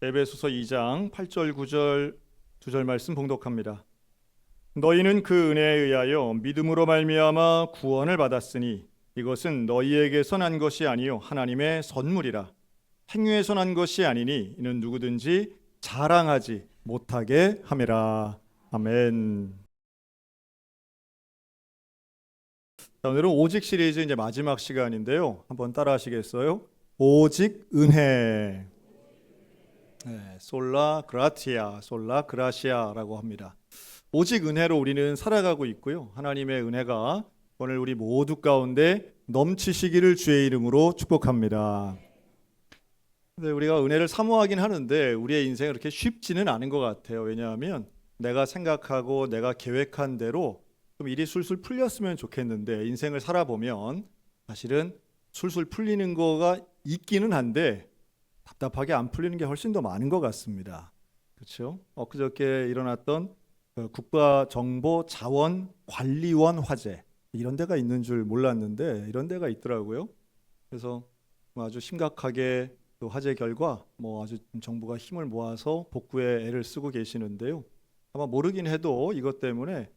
에베소서 2장 8절 9절 두 절 말씀 봉독합니다. 너희는 그 은혜에 의하여 믿음으로 말미암아 구원을 받았으니 이것은 너희에게서 난 것이 아니요 하나님의 선물이라. 행위에서 난 것이 아니니 이는 누구든지 자랑하지 못하게 함이라. 아멘. 자, 오늘은 오직 시리즈 이제 마지막 시간인데요. 한번 따라 하시겠어요? 오직 은혜. 네, 솔라 그라티아, 솔라 그라시아라고 합니다. 오직 은혜로 우리는 살아가고 있고요. 하나님의 은혜가 오늘 우리 모두 가운데 넘치시기를 주의 이름으로 축복합니다. 근데 우리가 은혜를 사모하긴 하는데 우리의 인생은 그렇게 쉽지는 않은 것 같아요. 왜냐하면 내가 생각하고 내가 계획한 대로 좀 일이 술술 풀렸으면 좋겠는데 인생을 살아보면 사실은 술술 풀리는 거가 있기는 한데 답답하게 안 풀리는 게 훨씬 더 많은 것 같습니다. 그렇죠? 엊그저께 일어났던 국가정보자원관리원 화재, 이런 데가 있는 줄 몰랐는데 이런 데가 있더라고요. 그래서 아주 심각하게 그 화재 결과 아주 정부가 힘을 모아서 복구에 애를 쓰고 계시는데요. 아마 모르긴 해도 이것 때문에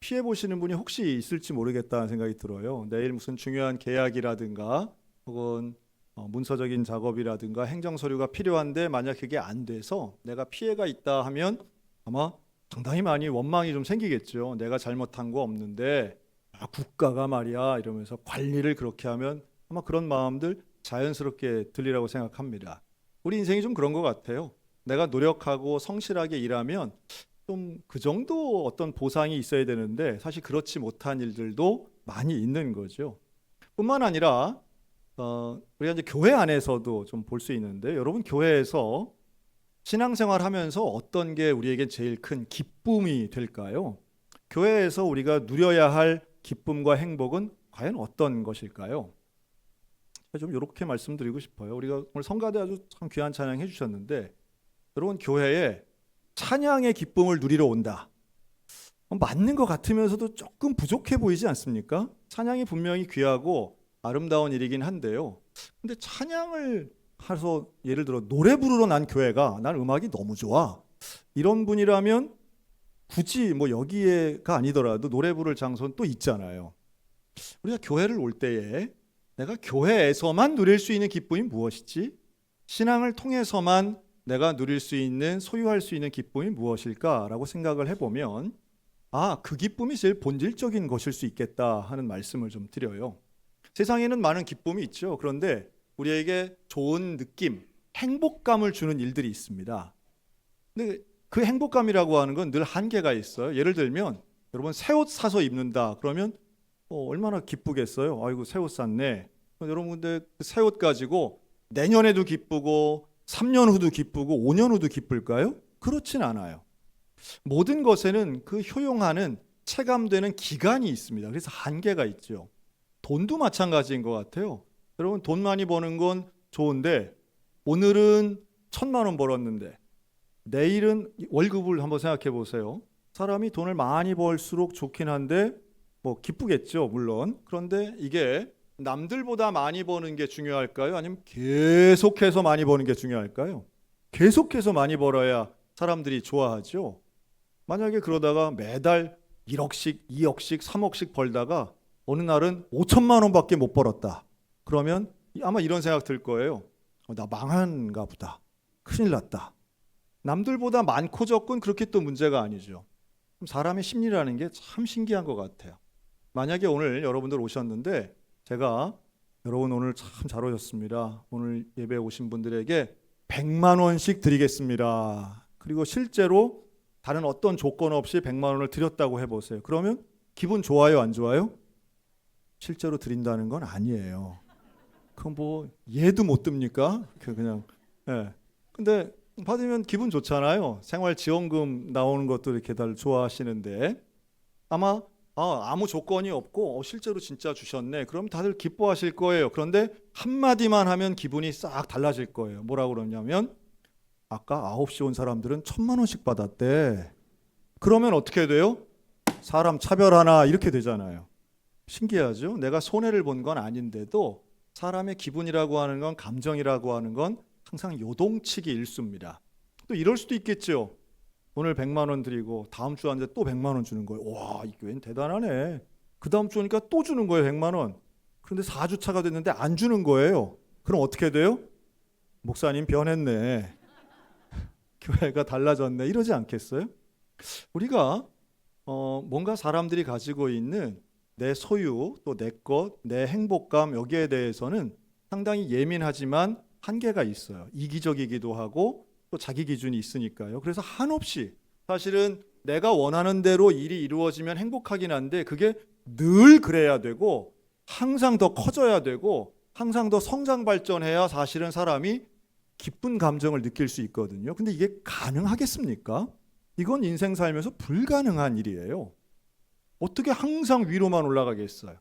피해 보시는 분이 혹시 있을지 모르겠다는 생각이 들어요. 내일 무슨 중요한 계약이라든가 혹은 문서적인 작업이라든가 행정 서류가 필요한데 만약 그게 안 돼서 내가 피해가 있다 하면 아마 상당히 많이 원망이 좀 생기겠죠. 내가 잘못한 거 없는데 국가가 말이야 이러면서 관리를 그렇게 하면 아마 그런 마음들 자연스럽게 들리라고 생각합니다. 우리 인생이 좀 그런 것 같아요. 내가 노력하고 성실하게 일하면 좀 그 정도 어떤 보상이 있어야 되는데 사실 그렇지 못한 일들도 많이 있는 거죠. 뿐만 아니라 우리가 이제 교회 안에서도 좀 볼 수 있는데 여러분 교회에서 신앙생활 하면서 어떤 게 우리에게 제일 큰 기쁨이 될까요? 교회에서 우리가 누려야 할 기쁨과 행복은 과연 어떤 것일까요? 좀 이렇게 말씀드리고 싶어요. 우리가 오늘 성가대 아주 참 귀한 찬양 해주셨는데 여러분 교회에 찬양의 기쁨을 누리러 온다. 맞는 것 같으면서도 조금 부족해 보이지 않습니까? 찬양이 분명히 귀하고 아름다운 일이긴 한데요. 근데 찬양을 해서 예를 들어 노래 부르러 난 교회가 난 음악이 너무 좋아. 이런 분이라면 굳이 여기에가 아니더라도 노래 부를 장소는 또 있잖아요. 우리가 교회를 올 때에 내가 교회에서만 누릴 수 있는 기쁨이 무엇이지? 신앙을 통해서만 내가 누릴 수 있는 소유할 수 있는 기쁨이 무엇일까라고 생각을 해보면 그 기쁨이 제일 본질적인 것일 수 있겠다 하는 말씀을 좀 드려요. 세상에는 많은 기쁨이 있죠. 그런데 우리에게 좋은 느낌, 행복감을 주는 일들이 있습니다. 근데 그 행복감이라고 하는 건 늘 한계가 있어요. 예를 들면 여러분 새 옷 사서 입는다. 그러면 얼마나 기쁘겠어요. 아이고 새 옷 샀네. 여러분들 새 옷 가지고 내년에도 기쁘고 3년 후도 기쁘고 5년 후도 기쁠까요? 그렇진 않아요. 모든 것에는 그 효용하는 체감되는 기간이 있습니다. 그래서 한계가 있죠. 돈도 마찬가지인 것 같아요. 여러분 돈 많이 버는 건 좋은데 오늘은 1,000만 원 벌었는데 내일은 월급을 한번 생각해 보세요. 사람이 돈을 많이 벌수록 좋긴 한데 기쁘겠죠 물론. 그런데 이게 남들보다 많이 버는 게 중요할까요? 아니면 계속해서 많이 버는 게 중요할까요? 계속해서 많이 벌어야 사람들이 좋아하죠. 만약에 그러다가 매달 1억씩, 2억씩, 3억씩 벌다가 어느 날은 5천만 원밖에 못 벌었다. 그러면 아마 이런 생각 들 거예요. 나 망한가 보다. 큰일 났다. 남들보다 많고 적은 그렇게 또 문제가 아니죠. 사람의 심리라는 게 참 신기한 것 같아요. 만약에 오늘 여러분들 오셨는데 제가 여러분 오늘 참 잘 오셨습니다. 오늘 예배 오신 분들에게 100만 원씩 드리겠습니다. 그리고 실제로 다른 어떤 조건 없이 100만 원을 드렸다고 해보세요. 그러면 기분 좋아요, 안 좋아요? 실제로 드린다는 건 아니에요. 그건 얘도 못 듭니까? 그냥. 예. 근데 받으면 기분 좋잖아요. 생활지원금 나오는 것도 이렇게 다들 좋아하시는데 아마 아무 조건이 없고 실제로 진짜 주셨네. 그럼 다들 기뻐하실 거예요. 그런데 한마디만 하면 기분이 싹 달라질 거예요. 뭐라고 그러냐면 아까 9시 온 사람들은 1,000만 원씩 받았대. 그러면 어떻게 돼요? 사람 차별하나 이렇게 되잖아요. 신기하죠? 내가 손해를 본 건 아닌데도 사람의 기분이라고 하는 건 감정이라고 하는 건 항상 요동치기 일쑤입니다. 또 이럴 수도 있겠죠. 오늘 100만 원 드리고 다음 주한테 또 100만 원 주는 거예요. 와, 이 교회는 대단하네. 그 다음 주 오니까 또 주는 거예요, 100만 원. 그런데 4주차가 됐는데 안 주는 거예요. 그럼 어떻게 돼요? 목사님 변했네. 교회가 달라졌네. 이러지 않겠어요? 우리가 뭔가 사람들이 가지고 있는 내 소유, 또 내 것, 내 행복감 여기에 대해서는 상당히 예민하지만 한계가 있어요. 이기적이기도 하고 또 자기 기준이 있으니까요. 그래서 한없이 사실은 내가 원하는 대로 일이 이루어지면 행복하긴 한데 그게 늘 그래야 되고 항상 더 커져야 되고 항상 더 성장 발전해야 사실은 사람이 기쁜 감정을 느낄 수 있거든요. 근데 이게 가능하겠습니까? 이건 인생 살면서 불가능한 일이에요. 어떻게 항상 위로만 올라가겠어요?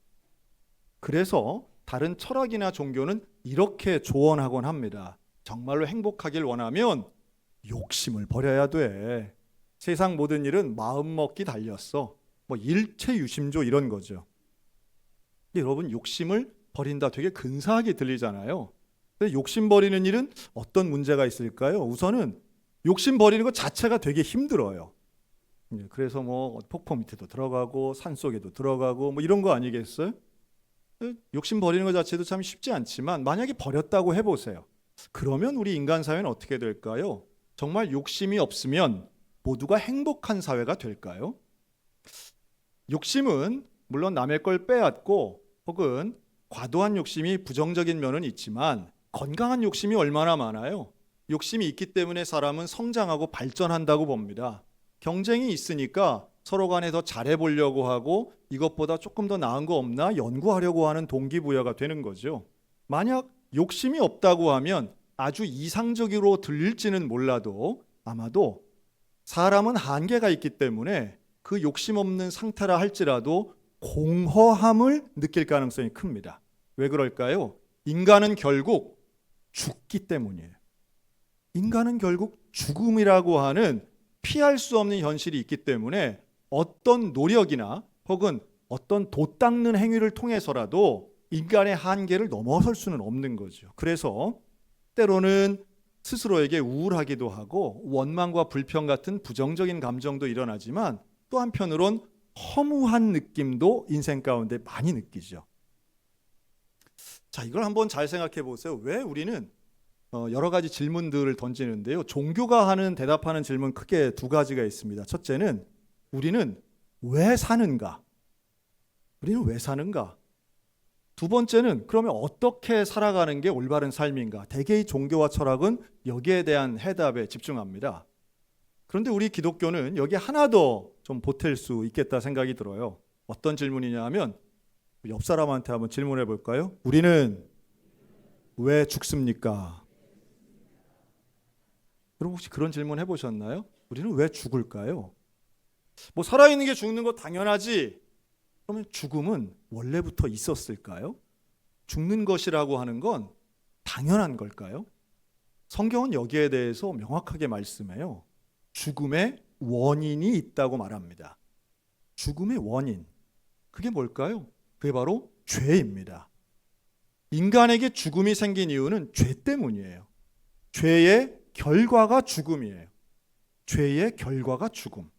그래서 다른 철학이나 종교는 이렇게 조언하곤 합니다. 정말로 행복하길 원하면 욕심을 버려야 돼. 세상 모든 일은 마음먹기 달렸어. 뭐 일체유심조 이런 거죠. 근데 여러분 욕심을 버린다 되게 근사하게 들리잖아요. 근데 욕심 버리는 일은 어떤 문제가 있을까요? 우선은 욕심 버리는 것 자체가 되게 힘들어요. 그래서 뭐 폭포 밑에도 들어가고 산속에도 들어가고 뭐 이런 거 아니겠어요? 욕심 버리는 것 자체도 참 쉽지 않지만 만약에 버렸다고 해보세요. 그러면 우리 인간 사회는 어떻게 될까요? 정말 욕심이 없으면 모두가 행복한 사회가 될까요? 욕심은 물론 남의 걸 빼앗고 혹은 과도한 욕심이 부정적인 면은 있지만 건강한 욕심이 얼마나 많아요? 욕심이 있기 때문에 사람은 성장하고 발전한다고 봅니다. 경쟁이 있으니까 서로 간에 더 잘해보려고 하고 이것보다 조금 더 나은 거 없나 연구하려고 하는 동기부여가 되는 거죠. 만약 욕심이 없다고 하면 아주 이상적으로 들릴지는 몰라도 아마도 사람은 한계가 있기 때문에 그 욕심 없는 상태라 할지라도 공허함을 느낄 가능성이 큽니다. 왜 그럴까요? 인간은 결국 죽기 때문이에요. 인간은 결국 죽음이라고 하는 피할 수 없는 현실이 있기 때문에 어떤 노력이나 혹은 어떤 돛 닦는 행위를 통해서라도 인간의 한계를 넘어설 수는 없는 거죠. 그래서 때로는 스스로에게 우울하기도 하고 원망과 불평 같은 부정적인 감정도 일어나지만 또 한편으론 허무한 느낌도 인생 가운데 많이 느끼죠. 자, 이걸 한번 잘 생각해 보세요. 왜 우리는 여러 가지 질문들을 던지는데요. 종교가 하는 대답하는 질문 크게 두 가지가 있습니다. 첫째는 우리는 왜 사는가? 우리는 왜 사는가? 두 번째는 그러면 어떻게 살아가는 게 올바른 삶인가? 대개의 종교와 철학은 여기에 대한 해답에 집중합니다. 그런데 우리 기독교는 여기 하나 더 좀 보탤 수 있겠다 생각이 들어요. 어떤 질문이냐 하면 옆 사람한테 한번 질문해 볼까요? 우리는 왜 죽습니까? 여러분 혹시 그런 질문 해보셨나요? 우리는 왜 죽을까요? 뭐 살아있는 게 죽는 거 당연하지. 그러면 죽음은 원래부터 있었을까요? 죽는 것이라고 하는 건 당연한 걸까요? 성경은 여기에 대해서 명확하게 말씀해요. 죽음의 원인이 있다고 말합니다. 죽음의 원인. 그게 뭘까요? 그게 바로 죄입니다. 인간에게 죽음이 생긴 이유는 죄 때문이에요. 죄의 결과가 죽음이에요. 죄의 결과가 죽음.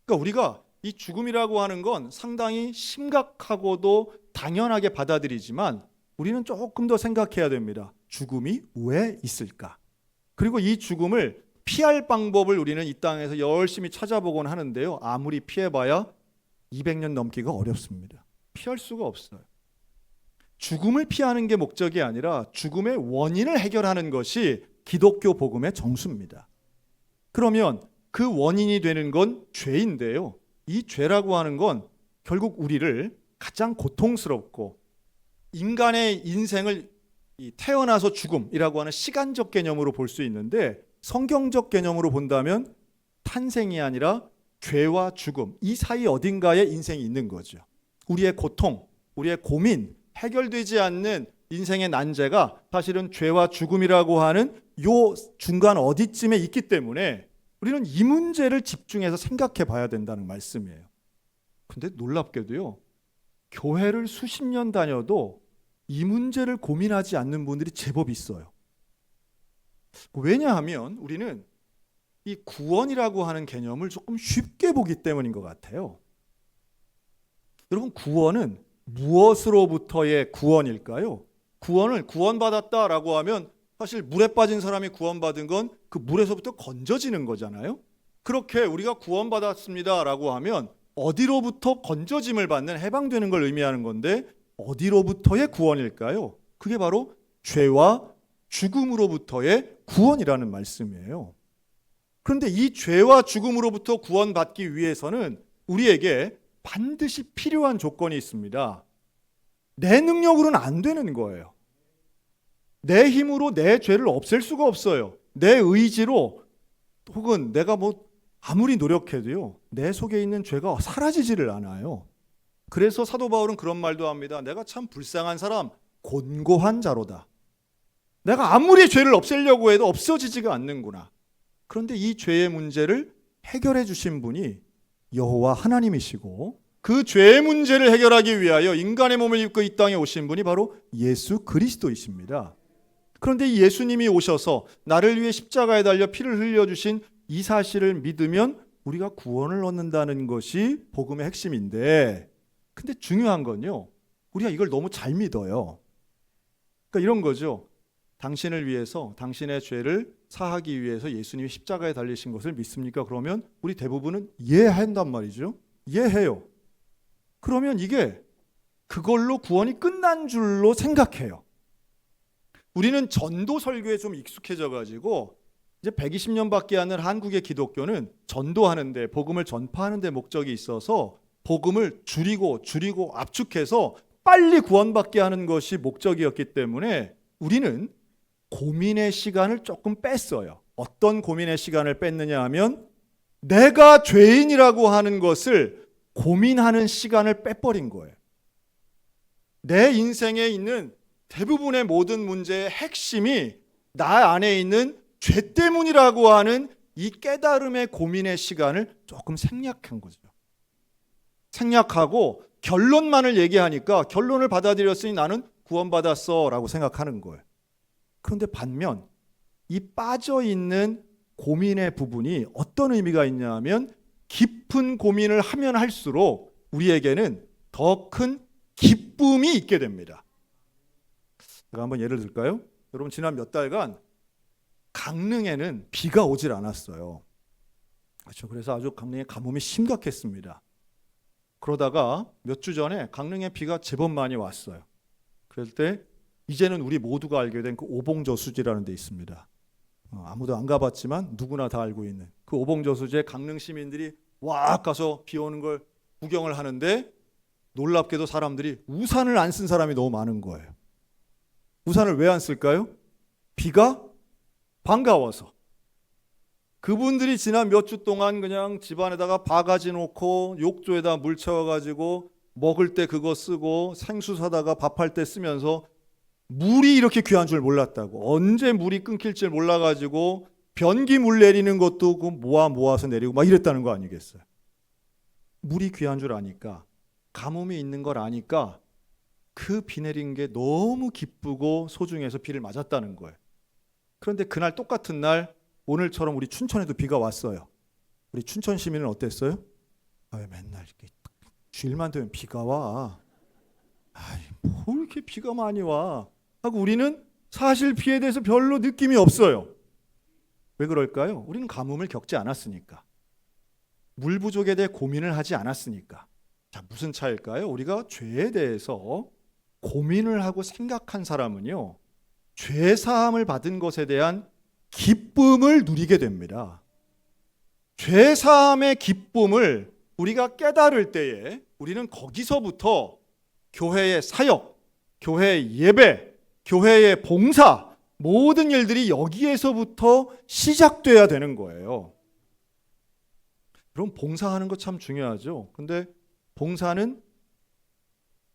그러니까 우리가 이 죽음이라고 하는 건 상당히 심각하고도 당연하게 받아들이지만 우리는 조금 더 생각해야 됩니다. 죽음이 왜 있을까? 그리고 이 죽음을 피할 방법을 우리는 이 땅에서 열심히 찾아보곤 하는데요. 아무리 피해봐야 200년 넘기가 어렵습니다. 피할 수가 없어요. 죽음을 피하는 게 목적이 아니라 죽음의 원인을 해결하는 것이 기독교 복음의 정수입니다. 그러면 그 원인이 되는 건 죄인데요. 이 죄라고 하는 건 결국 우리를 가장 고통스럽고 인간의 인생을 태어나서 죽음이라고 하는 시간적 개념으로 볼 수 있는데 성경적 개념으로 본다면 탄생이 아니라 죄와 죽음 이 사이 어딘가에 인생이 있는 거죠. 우리의 고통, 우리의 고민, 해결되지 않는 인생의 난제가 사실은 죄와 죽음이라고 하는 요 중간 어디쯤에 있기 때문에 우리는 이 문제를 집중해서 생각해 봐야 된다는 말씀이에요. 근데 놀랍게도요. 교회를 수십 년 다녀도 이 문제를 고민하지 않는 분들이 제법 있어요. 왜냐하면 우리는 이 구원이라고 하는 개념을 조금 쉽게 보기 때문인 것 같아요. 여러분, 구원은 무엇으로부터의 구원일까요? 구원을 구원받았다라고 하면 사실 물에 빠진 사람이 구원받은 건 그 물에서부터 건져지는 거잖아요. 그렇게 우리가 구원받았습니다라고 하면 어디로부터 건져짐을 받는, 해방되는 걸 의미하는 건데 어디로부터의 구원일까요? 그게 바로 죄와 죽음으로부터의 구원이라는 말씀이에요. 그런데 이 죄와 죽음으로부터 구원받기 위해서는 우리에게 반드시 필요한 조건이 있습니다. 내 능력으로는 안 되는 거예요. 내 힘으로 내 죄를 없앨 수가 없어요. 내 의지로 혹은 내가 아무리 노력해도요, 내 속에 있는 죄가 사라지지를 않아요. 그래서 사도 바울은 그런 말도 합니다. 내가 참 불쌍한 사람, 곤고한 자로다. 내가 아무리 죄를 없애려고 해도 없어지지가 않는구나. 그런데 이 죄의 문제를 해결해 주신 분이 여호와 하나님이시고, 그 죄의 문제를 해결하기 위하여 인간의 몸을 입고 이 땅에 오신 분이 바로 예수 그리스도이십니다. 그런데 이 예수님이 오셔서 나를 위해 십자가에 달려 피를 흘려주신 이 사실을 믿으면 우리가 구원을 얻는다는 것이 복음의 핵심인데, 근데 중요한 건요, 우리가 이걸 너무 잘 믿어요. 그러니까 이런 거죠. 당신을 위해서, 당신의 죄를 사하기 위해서 예수님이 십자가에 달리신 것을 믿습니까? 그러면 우리 대부분은 이해한단 말이죠. 이해해요. 그러면 이게 그걸로 구원이 끝난 줄로 생각해요. 우리는 전도 설교에 좀 익숙해져 가지고 이제 120년밖에 안 된 한국의 기독교는 전도하는데, 복음을 전파하는 데 목적이 있어서 복음을 줄이고 압축해서 빨리 구원받게 하는 것이 목적이었기 때문에 우리는 고민의 시간을 조금 뺐어요. 어떤 고민의 시간을 뺐느냐 하면 내가 죄인이라고 하는 것을 고민하는 시간을 빼버린 거예요. 내 인생에 있는 대부분의 모든 문제의 핵심이 나 안에 있는 죄 때문이라고 하는 이 깨달음의 고민의 시간을 조금 생략한 거죠. 생략하고 결론만을 얘기하니까 결론을 받아들였으니 나는 구원받았어 라고 생각하는 거예요. 그런데 반면 이 빠져있는 고민의 부분이 어떤 의미가 있냐 하면 깊은 고민을 하면 할수록 우리에게는 더 큰 기쁨이 있게 됩니다. 제가 한번 예를 들까요? 여러분, 지난 몇 달간 강릉에는 비가 오질 않았어요. 그렇죠. 그래서 아주 강릉의 가뭄이 심각했습니다. 그러다가 몇 주 전에 강릉에 비가 제법 많이 왔어요. 그럴 때 이제는 우리 모두가 알게 된 그 오봉저수지라는 데 있습니다. 아무도 안 가봤지만 누구나 다 알고 있는 그 오봉저수지에 강릉 시민들이 와 가서 비 오는 걸 구경을 하는데, 놀랍게도 사람들이 우산을 안 쓴 사람이 너무 많은 거예요. 우산을 왜 안 쓸까요? 비가 반가워서. 그분들이 지난 몇 주 동안 그냥 집안에다가 바가지 놓고 욕조에다 물 채워가지고 먹을 때 그거 쓰고 생수 사다가 밥할 때 쓰면서 물이 이렇게 귀한 줄 몰랐다고. 언제 물이 끊길 줄 몰라가지고 변기 물 내리는 것도 그 모아서 내리고 막 이랬다는 거 아니겠어요? 물이 귀한 줄 아니까, 가뭄이 있는 걸 아니까 그 비 내린 게 너무 기쁘고 소중해서 비를 맞았다는 거예요. 그런데 그날 똑같은 날 오늘처럼 우리 춘천에도 비가 왔어요. 우리 춘천 시민은 어땠어요? 맨날 이렇게 주일만 되면 비가 와. 뭐 이렇게 비가 많이 와 하고 우리는 사실 비에 대해서 별로 느낌이 없어요. 왜 그럴까요? 우리는 가뭄을 겪지 않았으니까. 물 부족에 대해 고민을 하지 않았으니까. 자, 무슨 차일까요? 우리가 죄에 대해서 고민을 하고 생각한 사람은요, 죄 사함을 받은 것에 대한 기쁨을 누리게 됩니다. 죄 사함의 기쁨을 우리가 깨달을 때에 우리는 거기서부터 교회의 사역, 교회의 예배, 교회의 봉사, 모든 일들이 여기에서부터 시작돼야 되는 거예요. 그럼 봉사하는 거 참 중요하죠. 근데 봉사는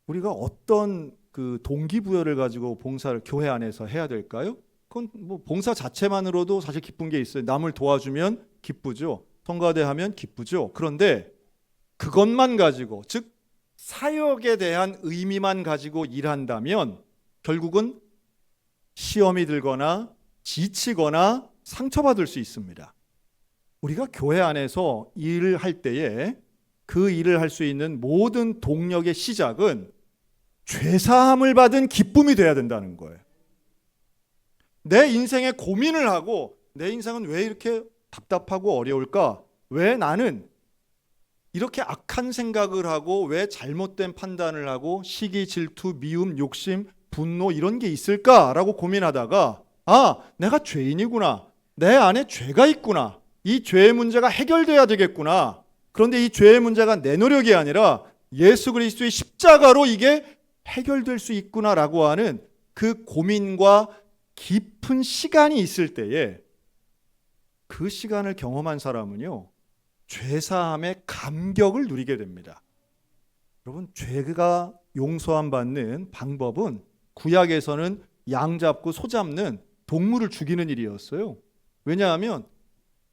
우리가 어떤 그 동기부여를 가지고 봉사를 교회 안에서 해야 될까요? 그건 뭐 봉사 자체만으로도 사실 기쁜 게 있어요. 남을 도와주면 기쁘죠. 성가대 하면 기쁘죠. 그런데 그것만 가지고, 즉 사역에 대한 의미만 가지고 일한다면 결국은 시험이 들거나 지치거나 상처받을 수 있습니다. 우리가 교회 안에서 일을 할 때에 그 일을 할 수 있는 모든 동력의 시작은 죄사함을 받은 기쁨이 돼야 된다는 거예요. 내 인생에 고민을 하고 내 인생은 왜 이렇게 답답하고 어려울까? 왜 나는 이렇게 악한 생각을 하고 왜 잘못된 판단을 하고 시기, 질투, 미움, 욕심, 분노 이런 게 있을까라고 고민하다가 내가 죄인이구나. 내 안에 죄가 있구나. 이 죄의 문제가 해결돼야 되겠구나. 그런데 이 죄의 문제가 내 노력이 아니라 예수 그리스도의 십자가로 이게 해결될 수 있구나라고 하는 그 고민과 깊은 시간이 있을 때에 그 시간을 경험한 사람은요, 죄사함의 감격을 누리게 됩니다. 여러분, 죄가 용서함 받는 방법은 구약에서는 양 잡고 소 잡는 동물을 죽이는 일이었어요. 왜냐하면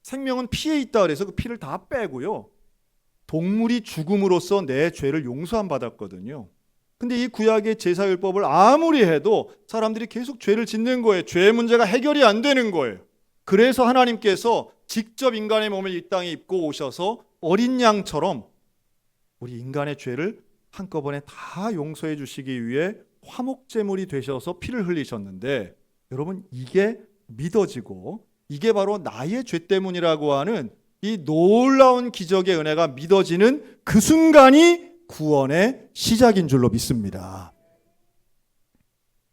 생명은 피에 있다 그래서 그 피를 다 빼고요, 동물이 죽음으로써 내 죄를 용서함 받았거든요. 근데 이 구약의 제사율법을 아무리 해도 사람들이 계속 죄를 짓는 거예요. 죄의 문제가 해결이 안 되는 거예요. 그래서 하나님께서 직접 인간의 몸을 이 땅에 입고 오셔서 어린 양처럼 우리 인간의 죄를 한꺼번에 다 용서해 주시기 위해 화목제물이 되셔서 피를 흘리셨는데, 여러분, 이게 믿어지고 이게 바로 나의 죄 때문이라고 하는 이 놀라운 기적의 은혜가 믿어지는 그 순간이 구원의 시작인 줄로 믿습니다.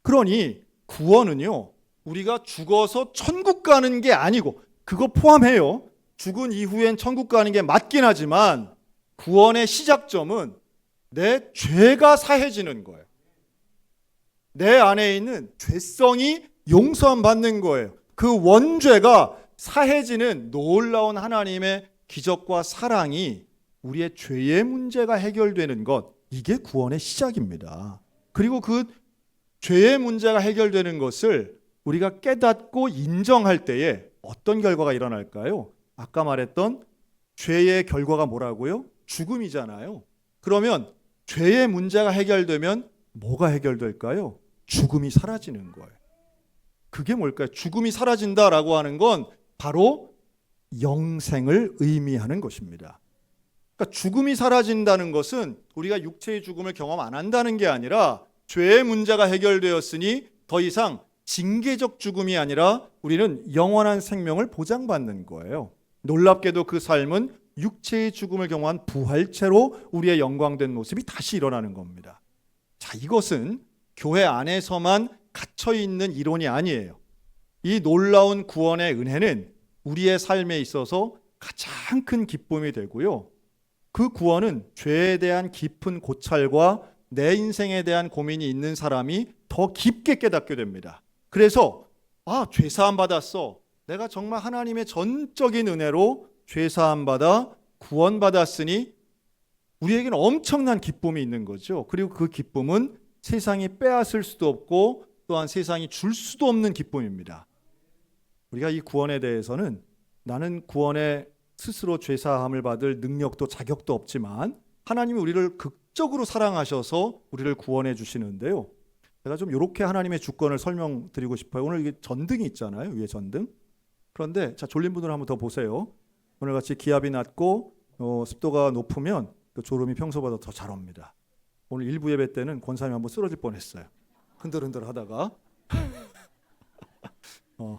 그러니 구원은요, 우리가 죽어서 천국 가는 게 아니고, 그거 포함해요. 죽은 이후엔 천국 가는 게 맞긴 하지만 구원의 시작점은 내 죄가 사해지는 거예요. 내 안에 있는 죄성이 용서함 받는 거예요. 그 원죄가 사해지는 놀라운 하나님의 기적과 사랑이 우리의 죄의 문제가 해결되는 것, 이게 구원의 시작입니다. 그리고 그 죄의 문제가 해결되는 것을 우리가 깨닫고 인정할 때에 어떤 결과가 일어날까요? 아까 말했던 죄의 결과가 뭐라고요? 죽음이잖아요. 그러면 죄의 문제가 해결되면 뭐가 해결될까요? 죽음이 사라지는 거예요. 그게 뭘까요? 죽음이 사라진다라고 하는 건 바로 영생을 의미하는 것입니다. 그러니까 죽음이 사라진다는 것은 우리가 육체의 죽음을 경험 안 한다는 게 아니라 죄의 문제가 해결되었으니 더 이상 징계적 죽음이 아니라 우리는 영원한 생명을 보장받는 거예요. 놀랍게도 그 삶은 육체의 죽음을 경험한 부활체로 우리의 영광된 모습이 다시 일어나는 겁니다. 자, 이것은 교회 안에서만 갇혀있는 이론이 아니에요. 이 놀라운 구원의 은혜는 우리의 삶에 있어서 가장 큰 기쁨이 되고요, 그 구원은 죄에 대한 깊은 고찰과 내 인생에 대한 고민이 있는 사람이 더 깊게 깨닫게 됩니다. 그래서 죄사함 받았어. 내가 정말 하나님의 전적인 은혜로 죄사함 받아 구원받았으니 우리에게는 엄청난 기쁨이 있는 거죠. 그리고 그 기쁨은 세상이 빼앗을 수도 없고 또한 세상이 줄 수도 없는 기쁨입니다. 우리가 이 구원에 대해서는 나는 구원에 스스로 죄사함을 받을 능력도 자격도 없지만 하나님이 우리를 극적으로 사랑하셔서 우리를 구원해 주시는데요, 제가 좀 이렇게 하나님의 주권을 설명드리고 싶어요. 오늘 이게 전등이 있잖아요, 위에 전등. 그런데 자, 졸린 분들 한번 더 보세요. 오늘같이 기압이 낮고 습도가 높으면 그 졸음이 평소보다 더 잘 옵니다. 오늘 일부 예배 때는 권사님이 한번 쓰러질 뻔했어요. 흔들흔들 하다가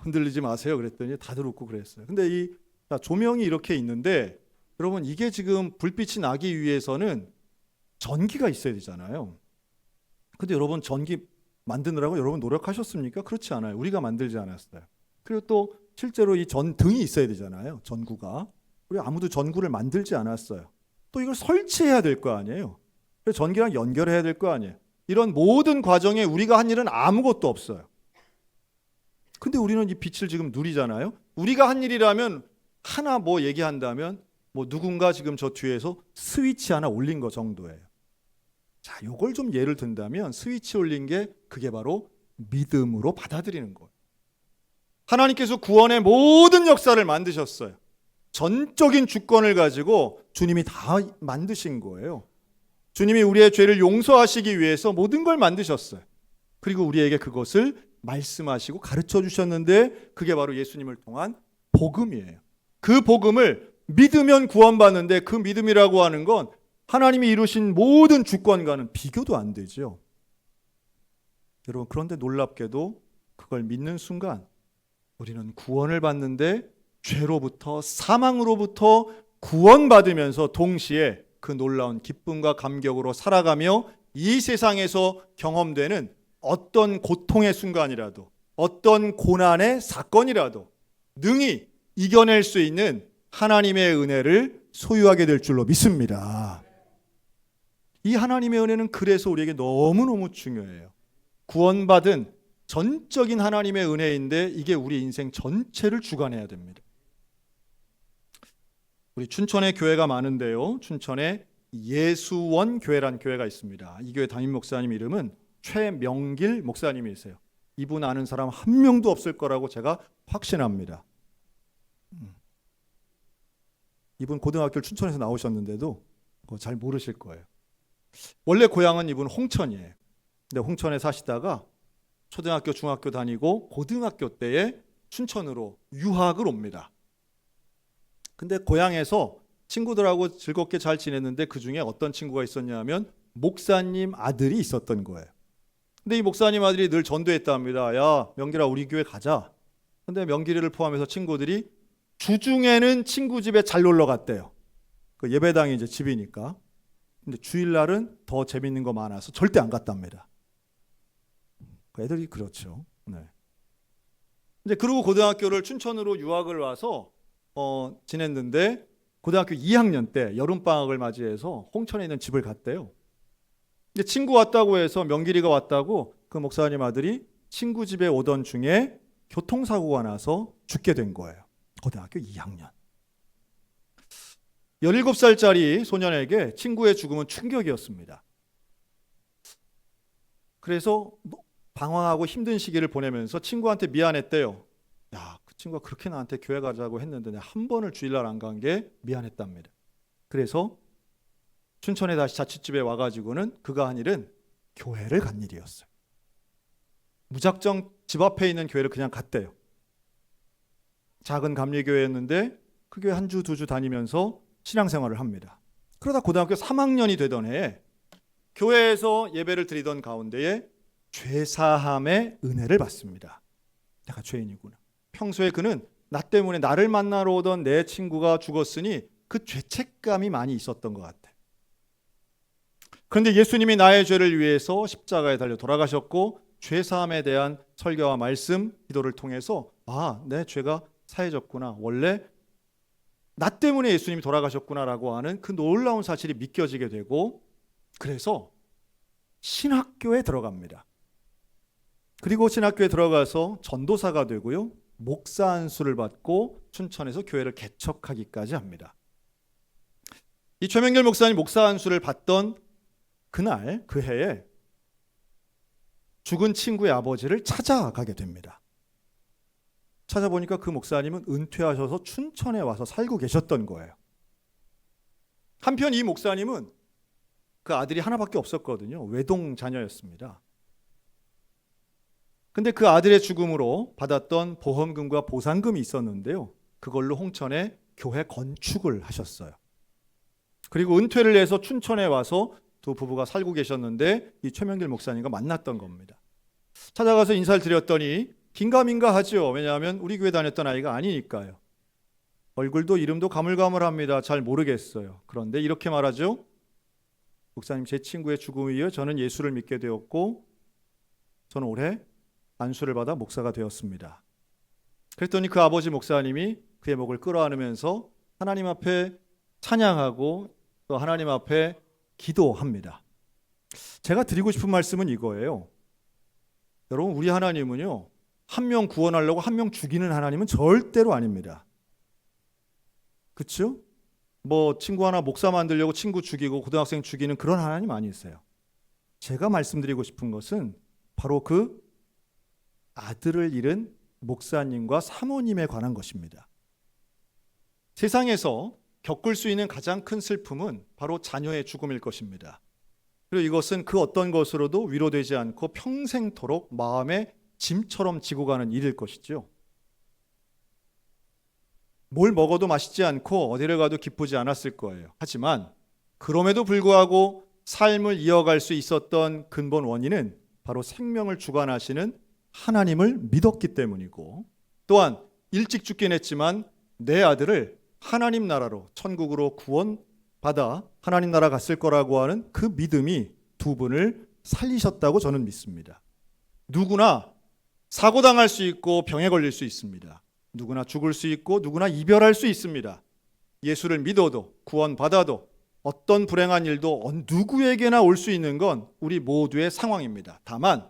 흔들리지 마세요 그랬더니 다들 웃고 그랬어요. 근데 이 조명이 이렇게 있는데 여러분, 이게 지금 불빛이 나기 위해서는 전기가 있어야 되잖아요. 근데 여러분, 전기 만드느라고 여러분 노력하셨습니까? 그렇지 않아요. 우리가 만들지 않았어요. 그리고 또 실제로 이 전등이 있어야 되잖아요. 전구가. 우리 아무도 전구를 만들지 않았어요. 또 이걸 설치해야 될 거 아니에요. 그래서 전기랑 연결해야 될 거 아니에요. 이런 모든 과정에 우리가 한 일은 아무것도 없어요. 근데 우리는 이 빛을 지금 누리잖아요. 우리가 한 일이라면 하나 뭐 얘기한다면 누군가 지금 저 뒤에서 스위치 하나 올린 거 정도예요. 자, 요걸 좀 예를 든다면 스위치 올린 게 그게 바로 믿음으로 받아들이는 거예요. 하나님께서 구원의 모든 역사를 만드셨어요. 전적인 주권을 가지고 주님이 다 만드신 거예요. 주님이 우리의 죄를 용서하시기 위해서 모든 걸 만드셨어요. 그리고 우리에게 그것을 말씀하시고 가르쳐 주셨는데 그게 바로 예수님을 통한 복음이에요. 그 복음을 믿으면 구원받는데 그 믿음이라고 하는 건 하나님이 이루신 모든 주권과는 비교도 안 되죠. 여러분, 그런데 놀랍게도 그걸 믿는 순간 우리는 구원을 받는데 죄로부터, 사망으로부터 구원받으면서 동시에 그 놀라운 기쁨과 감격으로 살아가며 이 세상에서 경험되는 어떤 고통의 순간이라도, 어떤 고난의 사건이라도 능히 이겨낼 수 있는 하나님의 은혜를 소유하게 될 줄로 믿습니다. 이 하나님의 은혜는 그래서 우리에게 너무너무 중요해요. 구원받은 전적인 하나님의 은혜인데 이게 우리 인생 전체를 주관해야 됩니다. 우리 춘천에 교회가 많은데요. 춘천에 예수원 교회라는 교회가 있습니다. 이 교회 담임 목사님 이름은 최명길 목사님이세요. 이분 아는 사람 한 명도 없을 거라고 제가 확신합니다. 이분 고등학교를 춘천에서 나오셨는데도 잘 모르실 거예요. 원래 고향은 이분 홍천이에요. 근데 홍천에 사시다가 초등학교, 중학교 다니고 고등학교 때에 춘천으로 유학을 옵니다. 근데 고향에서 친구들하고 즐겁게 잘 지냈는데 그 중에 어떤 친구가 있었냐면 목사님 아들이 있었던 거예요. 근데 이 목사님 아들이 늘 전도했답니다. 야, 명길아, 우리 교회 가자. 근데 명길이를 포함해서 친구들이 주중에는 친구 집에 잘 놀러 갔대요. 그 예배당이 이제 집이니까. 근데 주일날은 더 재밌는 거 많아서 절대 안 갔답니다. 애들이 그렇죠. 네. 이제 그리고 고등학교를 춘천으로 유학을 와서 지냈는데 고등학교 2학년 때 여름방학을 맞이해서 홍천에 있는 집을 갔대요. 근데 친구 왔다고 해서 명길이가 왔다고 그 목사님 아들이 친구 집에 오던 중에 교통사고가 나서 죽게 된 거예요. 고등학교 2학년. 17살짜리 소년에게 친구의 죽음은 충격이었습니다. 그래서 방황하고 힘든 시기를 보내면서 친구한테 미안했대요. 야, 그 친구가 그렇게 나한테 교회 가자고 했는데 내가 한 번을 주일날 안 간 게 미안했답니다. 그래서 춘천에 다시 자취집에 와가지고는 그가 한 일은 교회를 간 일이었어요. 무작정 집 앞에 있는 교회를 그냥 갔대요. 작은 감리교회였는데 그 교회 한 주, 두 주 다니면서 신앙생활을 합니다. 그러다 고등학교 3학년이 되던 해에 교회에서 예배를 드리던 가운데에 죄사함의 은혜를 받습니다. 내가 죄인이구나. 평소에 그는 나 때문에 나를 만나러 오던 내 친구가 죽었으니 그 죄책감이 많이 있었던 것 같아. 그런데 예수님이 나의 죄를 위해서 십자가에 달려 돌아가셨고 죄사함에 대한 설교와 말씀, 기도를 통해서 내 죄가 사해졌구나. 원래 나 때문에 예수님이 돌아가셨구나라고 하는 그 놀라운 사실이 믿겨지게 되고 그래서 신학교에 들어갑니다. 그리고 신학교에 들어가서 전도사가 되고요. 목사 안수를 받고 춘천에서 교회를 개척하기까지 합니다. 이 최명길 목사님 목사 안수를 받던 그날 그 해에 죽은 친구의 아버지를 찾아가게 됩니다. 찾아보니까 그 목사님은 은퇴하셔서 춘천에 와서 살고 계셨던 거예요. 한편 이 목사님은 그 아들이 하나밖에 없었거든요. 외동 자녀였습니다. 근데 그 아들의 죽음으로 받았던 보험금과 보상금이 있었는데요. 그걸로 홍천에 교회 건축을 하셨어요. 그리고 은퇴를 해서 춘천에 와서 두 부부가 살고 계셨는데 이 최명길 목사님과 만났던 겁니다. 찾아가서 인사를 드렸더니 긴가민가 하죠. 왜냐하면 우리 교회 다녔던 아이가 아니니까요. 얼굴도 이름도 가물가물합니다. 잘 모르겠어요. 그런데 이렇게 말하죠. 목사님, 제 친구의 죽음에 이어 저는 예수를 믿게 되었고 저는 올해 안수를 받아 목사가 되었습니다. 그랬더니 그 아버지 목사님이 그의 목을 끌어안으면서 하나님 앞에 찬양하고 또 하나님 앞에 기도합니다. 제가 드리고 싶은 말씀은 이거예요. 여러분, 우리 하나님은요, 한 명 구원하려고 한 명 죽이는 하나님은 절대로 아닙니다. 그렇죠? 뭐 친구 하나 목사 만들려고 친구 죽이고 고등학생 죽이는 그런 하나님 아니세요. 제가 말씀드리고 싶은 것은 바로 그 아들을 잃은 목사님과 사모님에 관한 것입니다. 세상에서 겪을 수 있는 가장 큰 슬픔은 바로 자녀의 죽음일 것입니다. 그리고 이것은 그 어떤 것으로도 위로되지 않고 평생토록 마음에 짐처럼 지고 가는 일일 것이죠. 뭘 먹어도 맛있지 않고 어디를 가도 기쁘지 않았을 거예요. 하지만 그럼에도 불구하고 삶을 이어갈 수 있었던 근본 원인은 바로 생명을 주관하시는 하나님을 믿었기 때문이고, 또한 일찍 죽긴 했지만 내 아들을 하나님 나라로, 천국으로 구원받아 하나님 나라 갔을 거라고 하는 그 믿음이 두 분을 살리셨다고 저는 믿습니다. 누구나 사고당할 수 있고 병에 걸릴 수 있습니다. 누구나 죽을 수 있고 누구나 이별할 수 있습니다. 예수를 믿어도 구원받아도 어떤 불행한 일도 누구에게나 올 수 있는 건 우리 모두의 상황입니다. 다만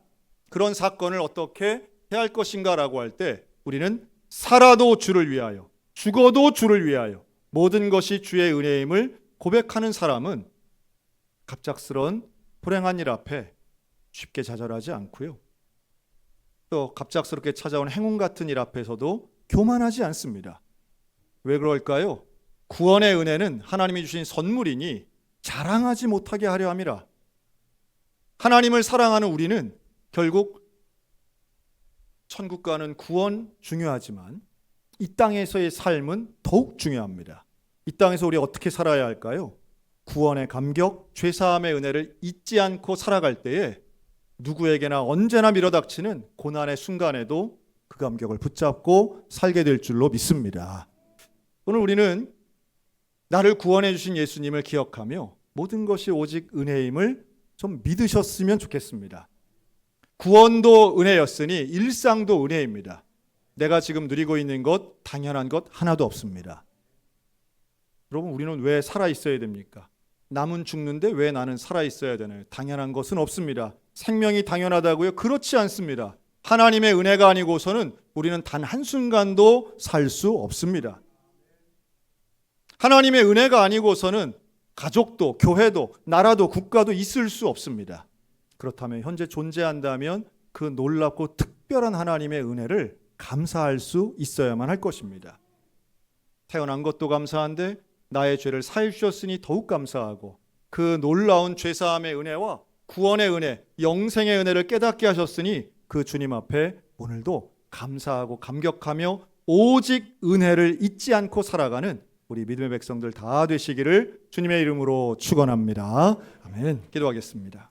그런 사건을 어떻게 해야 할 것인가라고 할 때 우리는 살아도 주를 위하여, 죽어도 주를 위하여 모든 것이 주의 은혜임을 고백하는 사람은 갑작스러운 불행한 일 앞에 쉽게 좌절하지 않고요. 또 갑작스럽게 찾아온 행운 같은 일 앞에서도 교만하지 않습니다. 왜 그럴까요? 구원의 은혜는 하나님이 주신 선물이니 자랑하지 못하게 하려 함이라. 하나님을 사랑하는 우리는 결국 천국 가는 구원 중요하지만 이 땅에서의 삶은 더욱 중요합니다. 이 땅에서 우리 어떻게 살아야 할까요? 구원의 감격, 죄사함의 은혜를 잊지 않고 살아갈 때에 누구에게나 언제나 밀어닥치는 고난의 순간에도 그 감격을 붙잡고 살게 될 줄로 믿습니다. 오늘 우리는 나를 구원해 주신 예수님을 기억하며 모든 것이 오직 은혜임을 좀 믿으셨으면 좋겠습니다. 구원도 은혜였으니 일상도 은혜입니다. 내가 지금 누리고 있는 것, 당연한 것 하나도 없습니다. 여러분, 우리는 왜 살아 있어야 됩니까? 남은 죽는데 왜 나는 살아 있어야 되나요? 당연한 것은 없습니다. 생명이 당연하다고요? 그렇지 않습니다. 하나님의 은혜가 아니고서는 우리는 단 한순간도 살 수 없습니다. 하나님의 은혜가 아니고서는 가족도, 교회도, 나라도, 국가도 있을 수 없습니다. 그렇다면 현재 존재한다면 그 놀랍고 특별한 하나님의 은혜를 감사할 수 있어야만 할 것입니다. 태어난 것도 감사한데 나의 죄를 사해 주셨으니 더욱 감사하고, 그 놀라운 죄사함의 은혜와 구원의 은혜, 영생의 은혜를 깨닫게 하셨으니 그 주님 앞에 오늘도 감사하고 감격하며 오직 은혜를 잊지 않고 살아가는 우리 믿음의 백성들 다 되시기를 주님의 이름으로 축원합니다. 아멘. 기도하겠습니다.